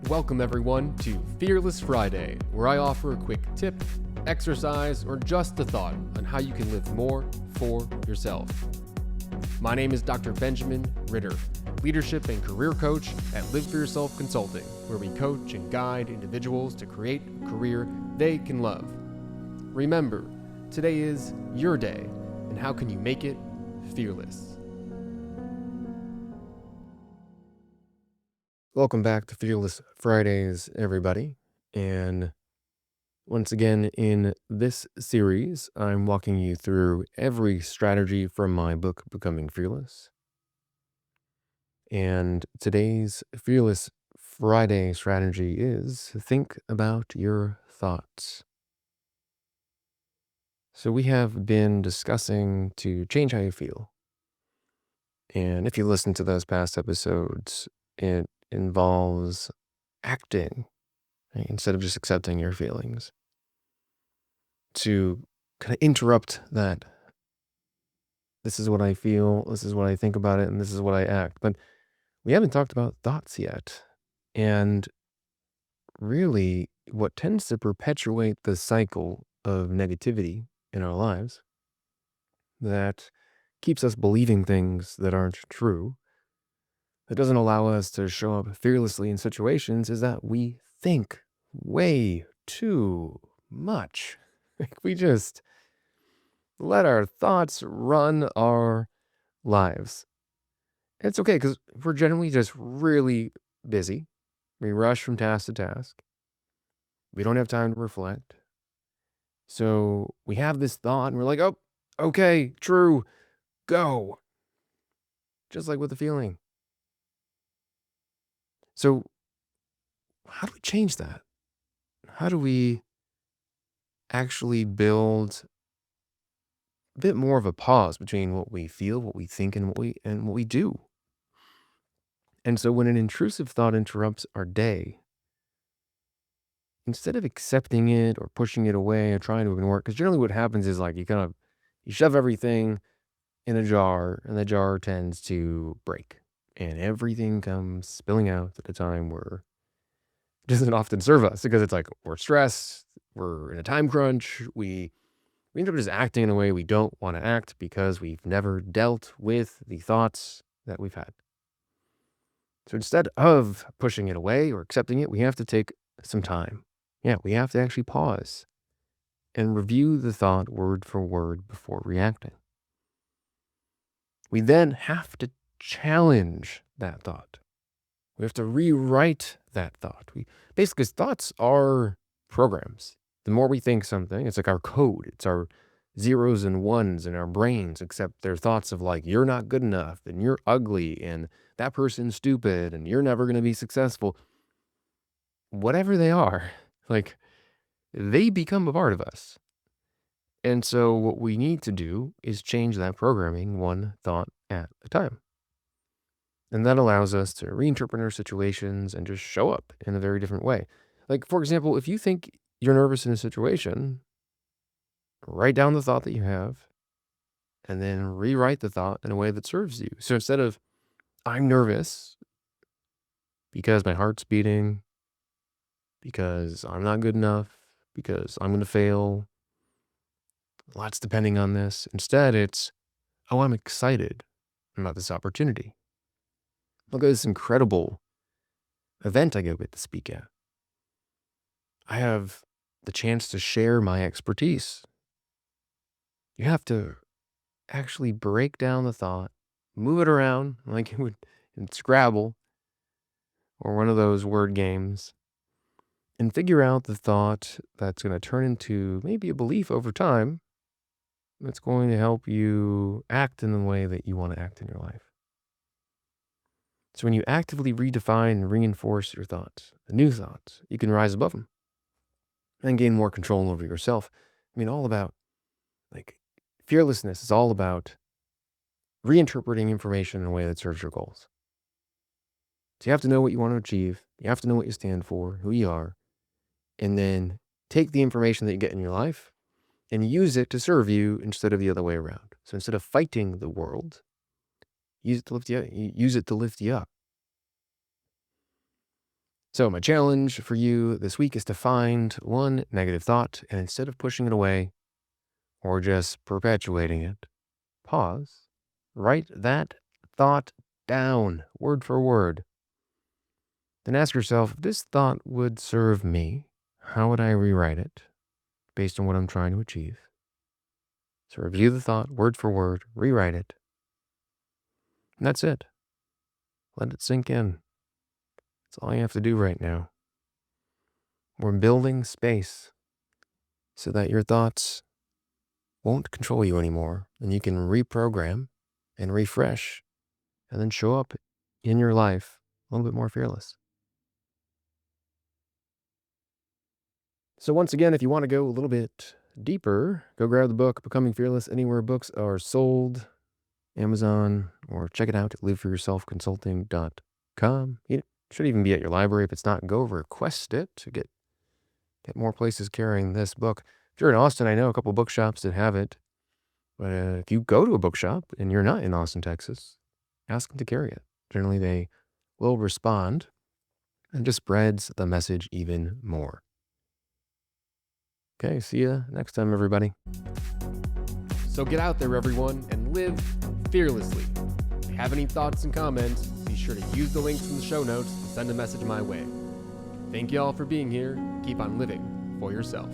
Welcome everyone to Fearless Friday, where I offer a quick tip, exercise, or just a thought on how you can live more for yourself. My name is Dr. Benjamin Ritter, leadership and career coach at Live For Yourself Consulting, where we coach and guide individuals to create a career they can love. Remember, today is your day, and how can you make it fearless? Welcome back to Fearless Fridays, everybody. And once again, in this series, I'm walking you through every strategy from my book, Becoming Fearless. And today's Fearless Friday strategy is think about your thoughts. So we have been discussing to change how you feel. And if you listen to those past episodes, it involves acting, right, instead of just accepting your feelings, to kind of interrupt that. This is what I feel, this is what I think about it, and this is what I act. But we haven't talked about thoughts yet. And really, what tends to perpetuate the cycle of negativity in our lives that keeps us believing things that aren't true, that doesn't allow us to show up fearlessly in situations, is that we think way too much. We just let our thoughts run our lives. It's okay because we're generally just really busy. We rush from task to task. We don't have time to reflect. So we have this thought and we're like, oh, okay, true, go. Just like with the feeling. So how do we change that? How do we actually build a bit more of a pause between what we feel, what we think, and what we do? And so when an intrusive thought interrupts our day, instead of accepting it or pushing it away or trying to ignore it, because generally what happens is like you shove everything in a jar and the jar tends to break and everything comes spilling out at a time where it doesn't often serve us because it's like we're stressed, we're in a time crunch, we end up just acting in a way we don't want to act because we've never dealt with the thoughts that we've had. So instead of pushing it away or accepting it, we have to take some time. Yeah, we have to actually pause and review the thought word for word before reacting. We then have to challenge that thought. We have to rewrite that thought. Basically, 'cause thoughts are programs. The more we think something, it's like our code. It's our zeros and ones in our brains, except they're thoughts of like, you're not good enough and you're ugly and that person's stupid and you're never going to be successful. Whatever they are, like they become a part of us. And so what we need to do is change that programming one thought at a time. And that allows us to reinterpret our situations and just show up in a very different way. Like, for example, if you think you're nervous in a situation, write down the thought that you have and then rewrite the thought in a way that serves you. So instead of, I'm nervous because my heart's beating, because I'm not good enough, because I'm going to fail, lots depending on this. Instead, it's, oh, I'm excited about this opportunity. Look at this incredible event I get to speak at. I have the chance to share my expertise. You have to actually break down the thought, move it around like you would in Scrabble or one of those word games, and figure out the thought that's going to turn into maybe a belief over time that's going to help you act in the way that you want to act in your life. So when you actively redefine and reinforce your thoughts, the new thoughts, you can rise above them and gain more control over yourself. I mean, all about like fearlessness is all about reinterpreting information in a way that serves your goals. So you have to know what you want to achieve. You have to know what you stand for, who you are, and then take the information that you get in your life and use it to serve you instead of the other way around. So instead of fighting the world, use it to lift you up. Use it to lift you up. So, my challenge for you this week is to find one negative thought, and instead of pushing it away or just perpetuating it, pause, write that thought down, word for word. Then ask yourself, if this thought would serve me, how would I rewrite it based on what I'm trying to achieve? So, review the thought word for word, rewrite it, and that's it. Let it sink in. That's all you have to do right now. We're building space so that your thoughts won't control you anymore, and you can reprogram and refresh and then show up in your life a little bit more fearless. So once again, if you want to go a little bit deeper, go grab the book, Becoming Fearless, anywhere books are sold, Amazon, or check it out at liveforyourselfconsulting.com. It should even be at your library. If it's not, go request it to get more places carrying this book. If you're in Austin, I know a couple bookshops that have it. But if you go to a bookshop and you're not in Austin, Texas, ask them to carry it. Generally, they will respond and just spreads the message even more. Okay, see you next time, everybody. So get out there, everyone, and live fearlessly. If you have any thoughts and comments, be sure to use the links in the show notes to send a message my way. Thank you all for being here. Keep on living for yourself.